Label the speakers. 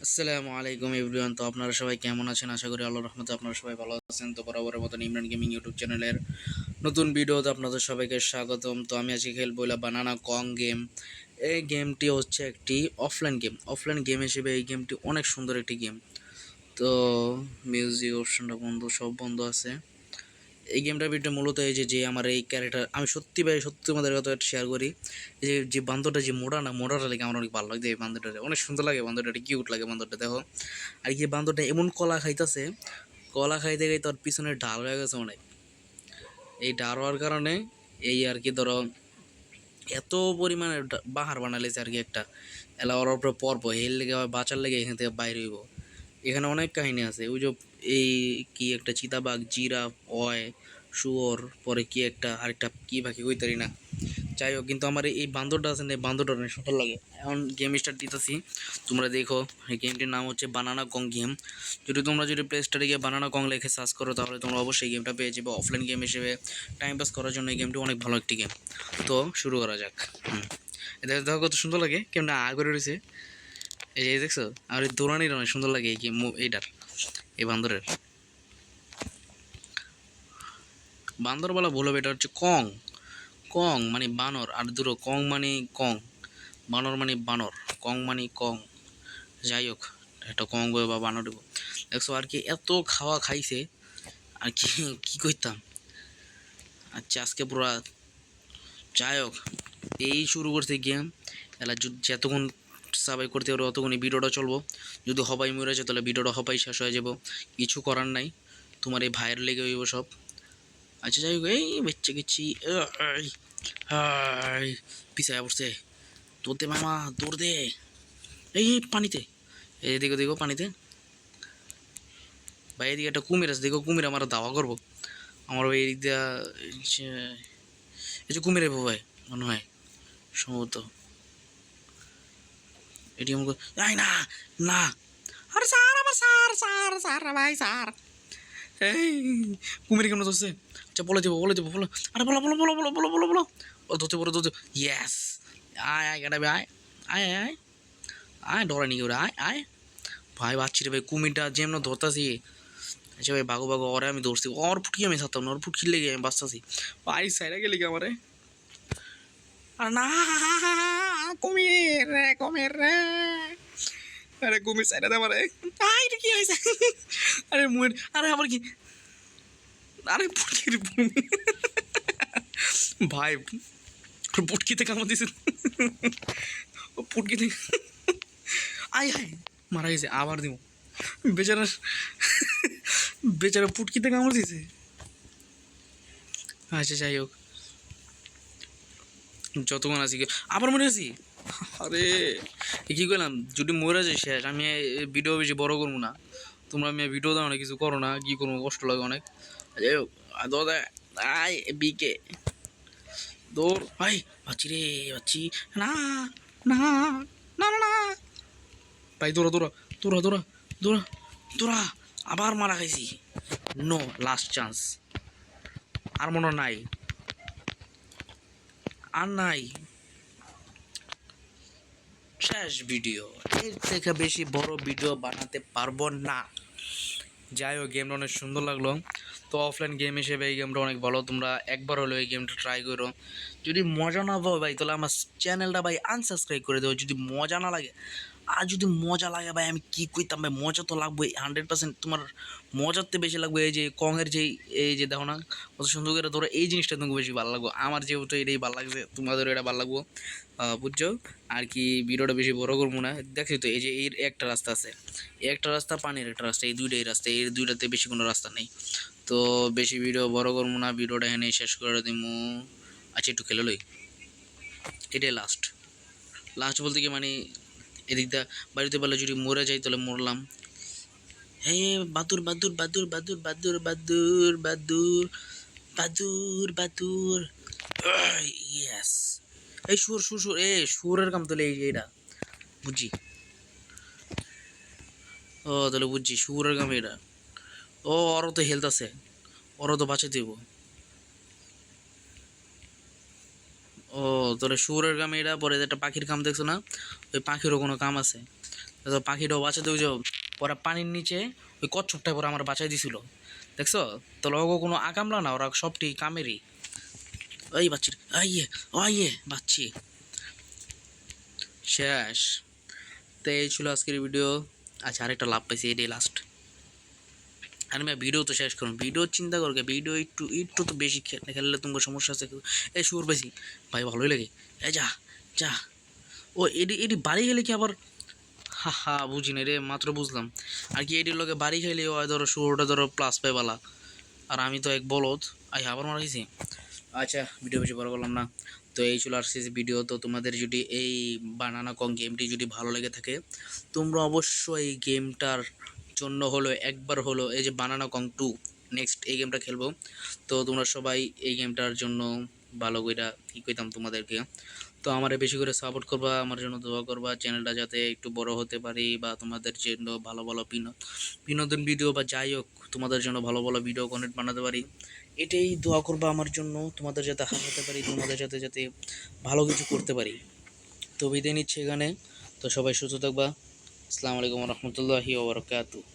Speaker 1: আসসালামু আলাইকুম এভরিওয়ান। তো আপনারা সবাই কেমন আছেন? আশা করি আল্লাহর রহমতে আপনারা সবাই ভালো আছেন। তো বরাবরের মতন ইমরান গেমিং ইউটিউব চ্যানেলের নতুন ভিডিওতে আপনাদের সবাইকে স্বাগতম। তো আমি আজকে খেলবো বানানা কং গেম। এই গেমটি হচ্ছে একটি অফলাইন গেম হিসেবে এই গেমটি অনেক সুন্দর একটি গেম। তো মিউজিক অপশনটা বন্ধ, সব বন্ধ আছে। এই গেমটার ভিতরে মূলত এই যে আমার এই ক্যারেক্টার, আমি সত্যি ভাই সত্যি তোমাদের কথা একটা শেয়ার করি। এই যে বান্দরটা যে মোড়াটা লাগে আমার অনেক ভালো লাগে। এই বান্দরটা অনেক সুন্দর লাগে, বান্দরটা কিউট লাগে বান্দরটা, দেখো। আর কি বান্দরটা এমন কলা খাইতেছে, কলা খাইতে খাইতে তোর পিছনে ঢাল হয়ে গেছে অনেক। এই ঢাল হওয়ার কারণে এই আর কি ধরো এত পরিমাণে বাহার বানালেছে আর কি একটা এলা ওর উপরে পর্ব হেল লেগে বাঁচার লেগে এখান থেকে বাইরে হইব। এখানে অনেক কাহিনী আছে। ওই যে এই কি একটা চিতাবাঘ, জিরাফ, অয়, শুয়োর, পরে কি একটা আরেকটা কি বাকি কইতারি না। যাই হোক, কিন্তু আমার এই বান্দরটা আছে না, এই বান্দরটা অনেক সুন্দর লাগে। এখন গেম স্টার্ট দিতেছি, তোমরা দেখো। এই গেমটির নাম হচ্ছে বানানা কং গেম। যদি প্লে স্টোরে গিয়ে বানানা কং লিখে সার্চ করো তাহলে তোমরা অবশ্যই গেমটা পেয়ে যাবে। অফলাইন গেম হিসেবে টাইম পাস করার জন্য এই গেমটি অনেক ভালো একটি গেম। তো শুরু করা যাক। এটা দেখো কত সুন্দর লাগে, কেমন আ করে রয়েছে। এই যে দেখছো, আর এই দৌড়ানির অনেক সুন্দর লাগে এই গেম, এইটার, এই বান্দরের। বান্দর বলা ভুল হবে, এটা হচ্ছে কং। কং মানে বানর, আর দুটো কং মানে কং। বানর মানে বানর, কং মানে কং। যাই হোক, একটা কং বা বানর দেবো। দেখছো আর কি এত খাওয়া খাইছে আর কি কি করতাম। আচ্ছা আজকে পুরো, যাই হোক, এই শুরু করতে গেম এলা যতক্ষণ সাবাই করতে পারবো অতক্ষণই ভিডিওটা চলবো। যদি হবাই মরে যায় তাহলে ভিডিওটা হবাই শেষ হয়ে যাব, কিছু করার নাই। তোমার এই ভাইয়ের লেগে হইব সব। আচ্ছা যাই হোক, এই বেচ্চে গেছি। পিছায় পড়ছে, দৌড় দে মামা, দৌড় দে। এই পানিতে, এই দেখো দেখো পানিতে। ভাই এদিকে একটা কুমির আছে, দেখো কুমির আমার দাওয়া করবো। আমার ভাই এদিক দিয়া এই যে কুমির আইবো ভাই, মনে হয় সম্ভবত। এটি আমাকে যাই না, না। আরে স্যার, আমার স্যার স্যার স্যার ভাই স্যার। এই কুমির কেমন ধরছে? আচ্ছা বলে দেবো বলো। আরে বলো বলো বলো বলো বলো বলো বলো বলো ধরতে ইয়েস। আয় আয় গাড়াবে, আয় আয় আয় আয় আয়, ডরা নিয়ে ওরা, আয় আয়। ভাই বাচ্চি রে ভাই, কুমিরটা যেমন ধরতাছি। আচ্ছা ভাই বাগো বাগো, ওরে আমি ধরছি, ওর ফুটকি আমি ছাড়তাম না, ওর ফুটকি লেগে আমি বাঁচতাছি। ভাই সাইডে গেলি কি আমারে? আর না, কুমির রে, কুমির রে। আরে কুমির সাইডে দে আমারে। আই রে কি হয়েছে? আরে মুয়ের, আরে আবার কি? আরে ফুটকির ভাই, পুটকিতে কামড় দিছে। ও পুটকিতে, আয় আয়, মারা গেছে। আবার দিব বেচারা, বেচারা পুটকিতে কামড় দিছে। আচ্ছা যাই হোক, যতক্ষণ আছি আবার মরে আছি। আরে কি করলাম, যদি মরে যায় শেষ। আমি ভিডিও বেশি বড় করবো না, তোমরা আমি ভিডিও দাও না, কিছু করো না, কি করবো, কষ্ট লাগে অনেক। যাই হোক, দাদা আয় বিকে দৌড় ভাই। বাচ্চি রে বাচ্চি, না না না না না ভাই, দৌড়া দৌড়া দৌড়া দৌড়া দৌড়া দৌড়া। আবার মারা খাইছি। No, last chance. আর মনে নাই, আর নাই, শেষ ভিডিও। এর থেকে বেশি বড় ভিডিও বানাতে পারবো না। যাই হোক, গেমটা অনেক সুন্দর লাগলো। তো অফলাইন গেম হিসেবে এই গেমটা অনেক ভালো, তোমরা একবার হলেও এই গেমটা ট্রাই করো। যদি মজা না পাও ভাই তাহলে আমার চ্যানেলটা ভাই আনসাবস্ক্রাইব করে দেবো, যদি মজা না লাগে। আর যদি মজা লাগে ভাই, আমি কী কইতাম ভাই, মজা তো লাগবে 100%। তোমার মজার তো বেশি লাগবে এই যে কংয়ের যেই, এই যে দেখো না কত সুন্দর করে ধরো, এই জিনিসটা তোমাকে বেশি ভালো লাগবে। আমার যেহেতু এটাই ভালো লাগছে, তোমাদের এটা ভালো লাগবো, বুঝছো। আর কি ভিডিওটা বেশি বড় করবো না। দেখছি তো এই যে এর একটা রাস্তা আছে, একটা রাস্তা পানির একটা রাস্তা, এই দুইটাই রাস্তা, এই দুইটাতে বেশি কোনো রাস্তা নেই। তো বেশি ভিডিও বড় করবো না, ভিডিওটা এখানে শেষ করে দিমু। আচ্ছা একটু খেলে লই, এটাই লাস্ট। লাস্ট বলতে কি মানে এদিকটা বাড়িতে বলে যদি মরে যাই তাহলে মরলাম। হে বাদুর বাদুর বাদুর বাদুর বাদুর বাদুর বাদুর বাদুর বাদুর, ইয়েস। এই সুর সুর সুর, এ সুরের কাম তাহলে এই যে এটা বুঝছি। ও তাহলে বুঝছি সুরের কাম এটা। ও ওরও তো হেলথ আছে, ওরও তো বাঁচাতে দেবো। ও তাহলে সুরের কাম এটা, পরে একটা পাখির কাম দেখছো না, ওই পাখিরও কোনো কাম আছে। তো পাখিটাও বাঁচাতে ওই যে পরে পানির নিচে ওই কচ্ছপটা পরে আমার বাঁচাই দিছিল, দেখছো? তো লগো কোনো আকামলা না, ওরা সবটি কামেরই। ওই বাচ্চি, আইয়ে আইয়ে বাচ্চি শেষ। তো এই ছিল আজকের ভিডিও। আচ্ছা, আরেকটা লাভ পাইছি, এটাই লাস্ট। আর আমি ভিডিও তো শেষ করুন, ভিডিও চিন্তা করবে, ভিডিও একটু একটু তো বেশি খেললে তোমার সমস্যা আছে। এই শুয়োর পাইছি ভাই, ভালোই লাগে। এই যা যা, ও এডি এডি বাড়ি গেলে কি আবার, হা হা বুঝি না রে, মাত্র বুঝলাম। আর কি এটির লোকে বাড়ি খাইলে হয় ধরো শুয়োরটা ধরো প্লাস পাইবালা, আর আমি তো এক বলদ, আই আবার মারা গেছি। আচ্ছা, ভিডিও বেশি বড় করলাম না। তো এই ছিল আরসিসি ভিডিও। তো তোমাদের যদি এই বানানা কং গেমটি যদি ভালো লেগে থাকে, তোমরা অবশ্যই এই গেমটার জন্য হলো একবার হলো এই যে বানানা কং 2 নেক্সট এই গেমটা খেলবো। তো তোমরা সবাই এই গেমটার জন্য ভালো কইরা কি কইতাম তোমাদেরকে, তো আমারে বেশি করে সাপোর্ট করবা, আমার জন্য দোয়া করবা, চ্যানেলটা যাতে একটু বড় হতে পারি, বা তোমাদের জন্য ভালো ভালো বিনোদন ভিডিও বা যাই হোক তোমাদের জন্য ভালো ভালো ভিডিও কন্টেন্ট বানাতে পারি। এটাই দোয়া করবা আমার জন্য, তোমাদের যাতে হারাতে পারি, তোমাদের যাতে যাতে ভালো কিছু করতে পারি। তো বিদায় নিচ্ছি এখানে। তো সবাই সুস্থ থাকবা। আসসালামু আলাইকুম রহমতুল্লাহি ওয়া বারাকাতুহু।